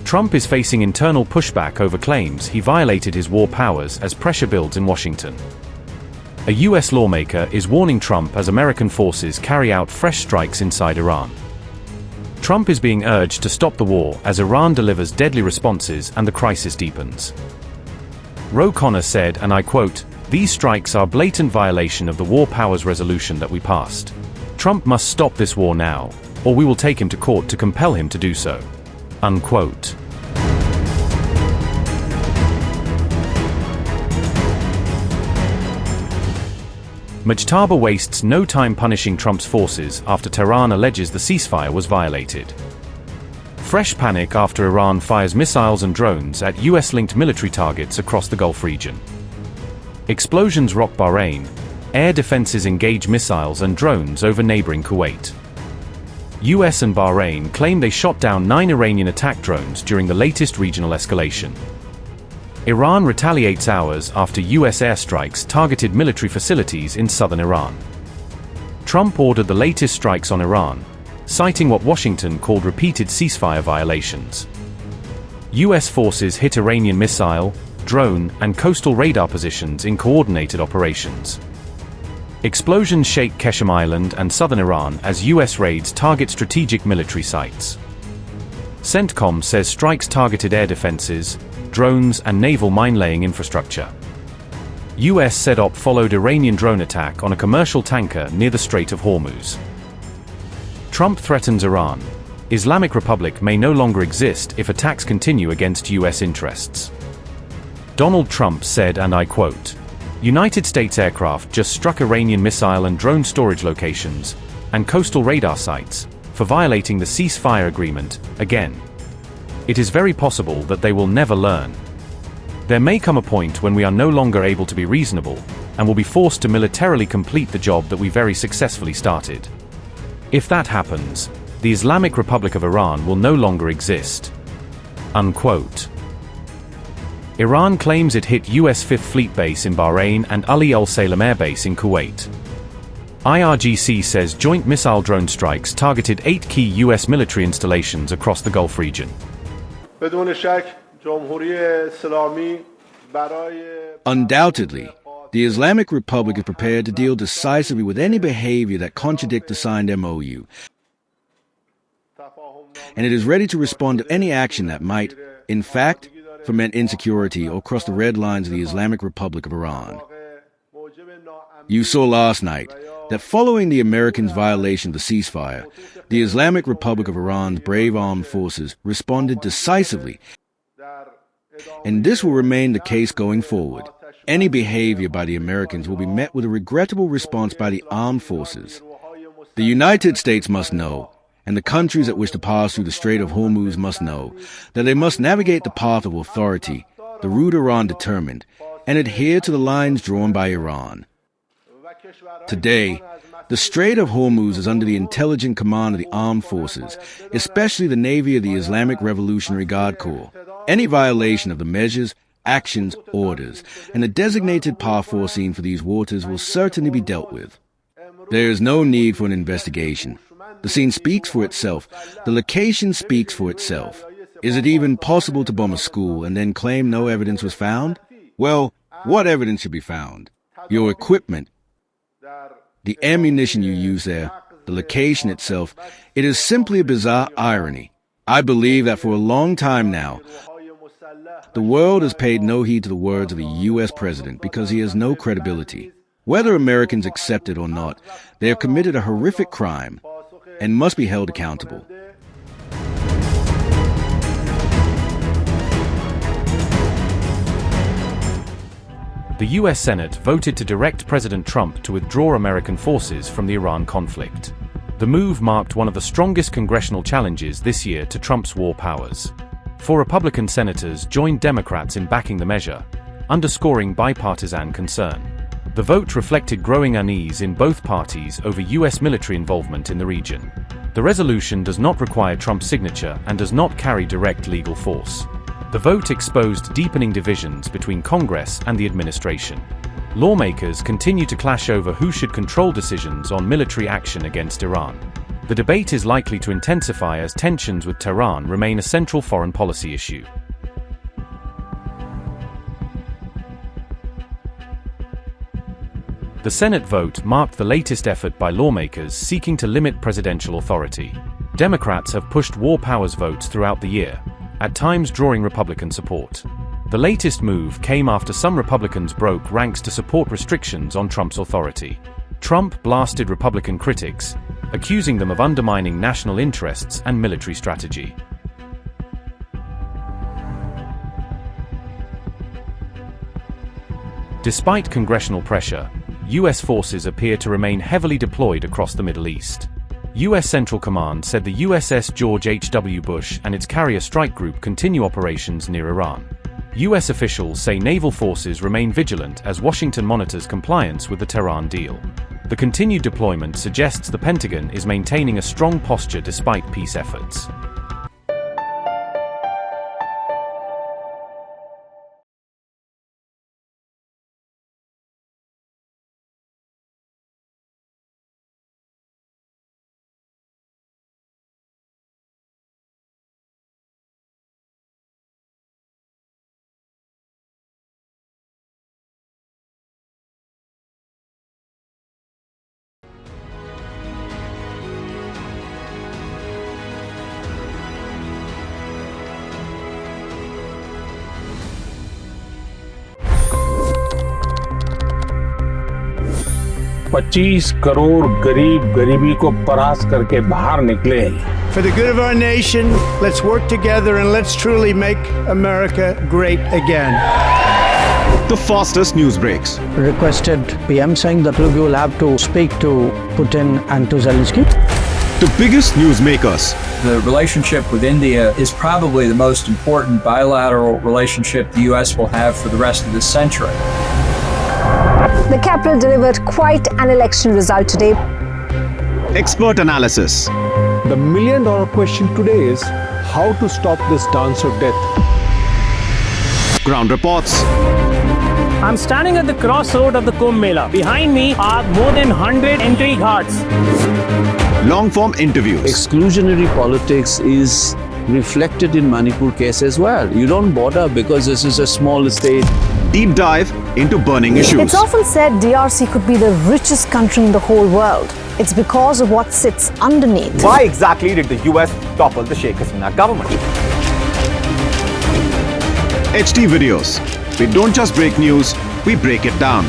Trump is facing internal pushback over claims he violated his war powers as pressure builds in Washington. A U.S. lawmaker is warning Trump as American forces carry out fresh strikes inside Iran. Trump is being urged to stop the war as Iran delivers deadly responses and the crisis deepens. Ro Khanna said, and I quote, "These strikes are blatant violation of the war powers resolution that we passed. Trump must stop this war now, or we will take him to court to compel him to do so." Unquote. Mujtaba wastes no time punishing Trump's forces after Tehran alleges the ceasefire was violated. Fresh panic after Iran fires missiles and drones at US-linked military targets across the Gulf region. Explosions rock Bahrain. Air defenses engage missiles and drones over neighboring Kuwait. US and Bahrain claim they shot down 9 Iranian attack drones during the latest regional escalation. Iran retaliates hours after US airstrikes targeted military facilities in southern Iran. Trump ordered the latest strikes on Iran, citing what Washington called repeated ceasefire violations. US forces hit Iranian missile, drone, and coastal radar positions in coordinated operations. Explosions shake Keshem Island and southern Iran as US raids target strategic military sites. CENTCOM says strikes targeted air defenses, drones, and naval mine-laying infrastructure. US said op followed Iranian drone attack on a commercial tanker near the Strait of Hormuz. Trump threatens Iran. Islamic Republic may no longer exist if attacks continue against US interests. Donald Trump said, and I quote, "United States aircraft just struck Iranian missile and drone storage locations and coastal radar sites for violating the ceasefire agreement again. It is very possible that they will never learn. There may come a point when we are no longer able to be reasonable and will be forced to militarily complete the job that we very successfully started. If that happens, the Islamic Republic of Iran will no longer exist." Unquote. Iran claims it hit US 5th Fleet Base in Bahrain and Ali Al Salem Air Base in Kuwait. IRGC says joint missile drone strikes targeted 8 key US military installations across the Gulf region. Undoubtedly, the Islamic Republic is prepared to deal decisively with any behavior that contradicts the signed MOU, and it is ready to respond to any action that might, in fact, foment insecurity or cross the red lines of the Islamic Republic of Iran. You saw last night that following the Americans' violation of the ceasefire, the Islamic Republic of Iran's brave armed forces responded decisively, and this will remain the case going forward. Any behavior by the Americans will be met with a regrettable response by the armed forces. The United States must know, and the countries that wish to pass through the Strait of Hormuz must know, that they must navigate the path of authority, the route Iran determined, and adhere to the lines drawn by Iran. Today, the Strait of Hormuz is under the intelligent command of the armed forces, especially the Navy of the Islamic Revolutionary Guard Corps. Any violation of the measures, actions, orders, and the designated path foreseen for these waters will certainly be dealt with. There is no need for an investigation. The scene speaks for itself. The location speaks for itself. Is it even possible to bomb a school and then claim no evidence was found? Well, what evidence should be found? Your equipment, the ammunition you use there, the location itself. It is simply a bizarre irony. I believe that for a long time now, the world has paid no heed to the words of the U.S. president because he has no credibility. Whether Americans accept it or not, they have committed a horrific crime and must be held accountable. The U.S. Senate voted to direct President Trump to withdraw American forces from the Iran conflict. The move marked one of the strongest congressional challenges this year to Trump's war powers. 4 Republican senators joined Democrats in backing the measure, underscoring bipartisan concern. The vote reflected growing unease in both parties over U.S. military involvement in the region. The resolution does not require Trump's signature and does not carry direct legal force. The vote exposed deepening divisions between Congress and the administration. Lawmakers continue to clash over who should control decisions on military action against Iran. The debate is likely to intensify as tensions with Tehran remain a central foreign policy issue. The Senate vote marked the latest effort by lawmakers seeking to limit presidential authority. Democrats have pushed war powers votes throughout the year, at times drawing Republican support. The latest move came after some Republicans broke ranks to support restrictions on Trump's authority. Trump blasted Republican critics, accusing them of undermining national interests and military strategy. Despite congressional pressure, U.S. forces appear to remain heavily deployed across the Middle East. U.S. Central Command said the USS George H.W. Bush and its carrier strike group continue operations near Iran. U.S. officials say naval forces remain vigilant as Washington monitors compliance with the Tehran deal. The continued deployment suggests the Pentagon is maintaining a strong posture despite peace efforts. $25 crore गरीब गरीबी को परास्त करके बाहर निकले। For the good of our nation, let's work together and let's truly make America great again. The fastest news breaks. Requested PM saying that we will have to speak to Putin and to Zelensky. The biggest newsmakers. The relationship with India is probably the most important bilateral relationship the U.S. will have for the rest of this century. The capital delivered quite an election result today. Expert analysis. The million-dollar question today is how to stop this dance of death. Ground reports. I'm standing at the crossroad of the Kumbh Mela. Behind me are more than 100 entry ghats. Long-form interviews. Exclusionary politics is reflected in Manipur case as well. You don't bother because this is a small state. Deep dive into burning issues. It's often said DRC could be the richest country in the whole world. It's because of what sits underneath. Why exactly did the US topple the Sheikh Hasina government? HT videos. We don't just break news, we break it down.